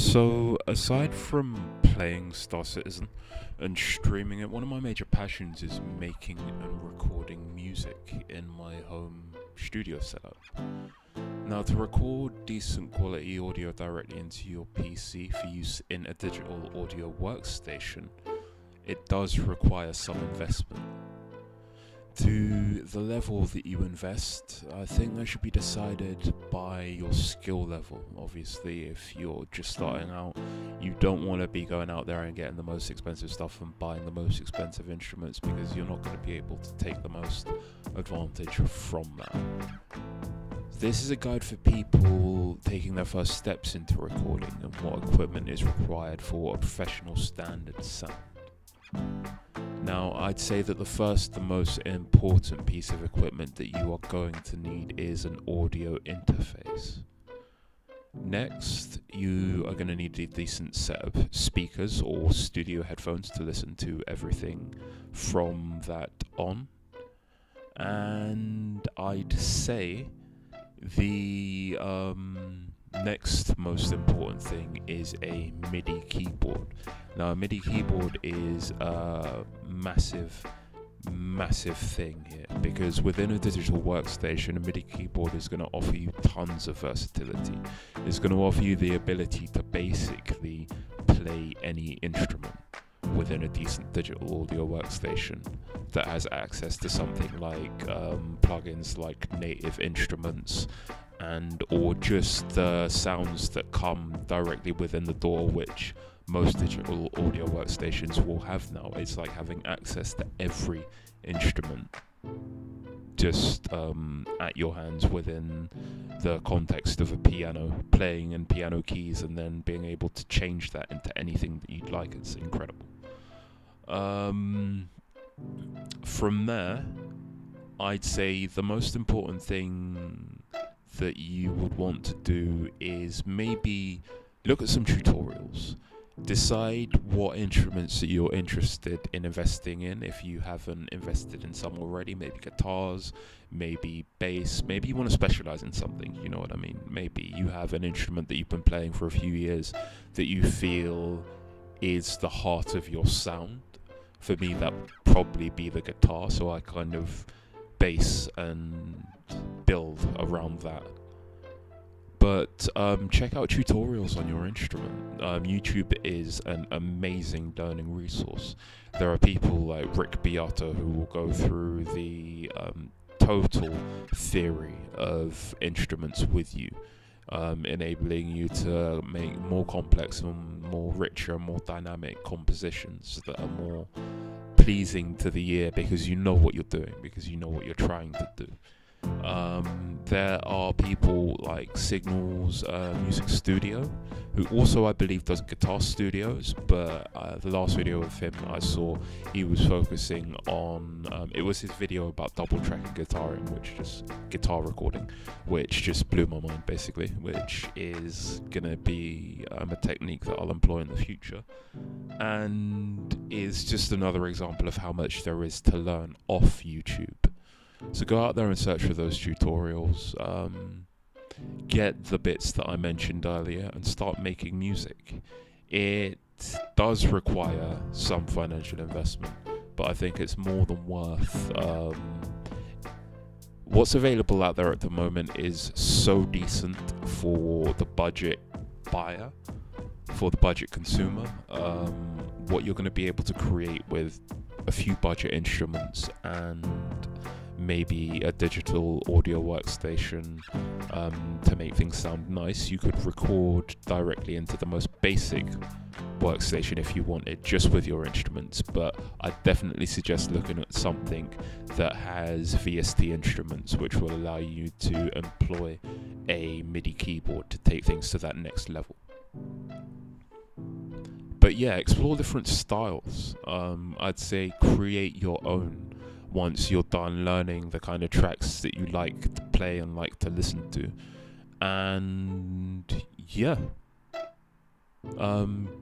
So, aside from playing Star Citizen and streaming it, one of my major passions is making and recording music in my home studio setup. Now, to record decent quality audio directly into your PC for use in a digital audio workstation, it does require some investment. To the level that you invest, I think that should be decided by your skill level. Obviously, if you're just starting out, you don't want to be going out there and getting the most expensive stuff and buying the most expensive instruments, because you're not going to be able to take the most advantage from that. This is a guide for people taking their first steps into recording and what equipment is required for a professional standard sound. Now, I'd say that the most important piece of equipment that you are going to need is an audio interface. Next, you are going to need a decent set of speakers or studio headphones to listen to everything from that on. And I'd say the next most important thing is a MIDI keyboard. Now, a MIDI keyboard is a massive thing here, because within a digital workstation, a MIDI keyboard is going to offer you tons of versatility. It's going to offer you the ability to basically play any instrument within a decent digital audio workstation that has access to something like plugins like native instruments and or just the sounds that come directly within the door, which most digital audio workstations will have now. It's like having access to every instrument just at your hands within the context of a piano, playing in piano keys and then being able to change that into anything that you'd like. It's incredible. From there, I'd say the most important thing that you would want to do is maybe look at some tutorials. Decide what instruments that you're interested in investing in if you haven't invested in some already. Maybe guitars, maybe bass, maybe you want to specialize in something, you know what I mean? Maybe you have an instrument that you've been playing for a few years that you feel is the heart of your sound. For me, that would probably be the guitar, so I kind of base and build around that. But check out tutorials on your instrument. YouTube is an amazing learning resource. There are people like Beato who will go through the total theory of instruments with you, enabling you to make more complex and more richer, more dynamic compositions that are more pleasing to the ear, because you know what you're doing, because you know what you're trying to do. There are people like Signal's Music Studio, who also I believe does guitar studios, but the last video of him I saw, he was focusing on, it was his video about double tracking guitar recording, which just blew my mind basically, which is gonna be a technique that I'll employ in the future, and is just another example of how much there is to learn off YouTube. So go out there and search for those tutorials, get the bits that I mentioned earlier and start making music. It does require some financial investment, but I think it's more than worth. What's available out there at the moment is so decent for the budget buyer, for the budget consumer. What you're going to be able to create with a few budget instruments and maybe a digital audio workstation to make things sound nice. You could record directly into the most basic workstation if you wanted, just with your instruments, but I definitely suggest looking at something that has VST instruments, which will allow you to employ a MIDI keyboard to take things to that next level. But yeah, explore different styles. I'd say create your own once you're done learning the kind of tracks that you like to play and like to listen to. And yeah,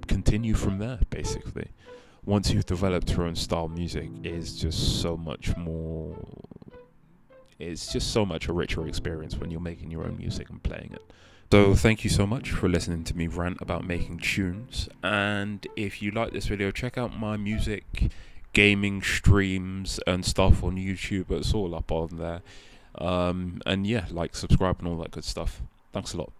continue from there basically. Once you've developed your own style, music is just so much more, it's just so much a richer experience when you're making your own music and playing it. So thank you so much for listening to me rant about making tunes, and if you like this video, check out my music, gaming streams and stuff on YouTube. It's all up on there. And yeah, like, subscribe and all that good stuff. Thanks a lot.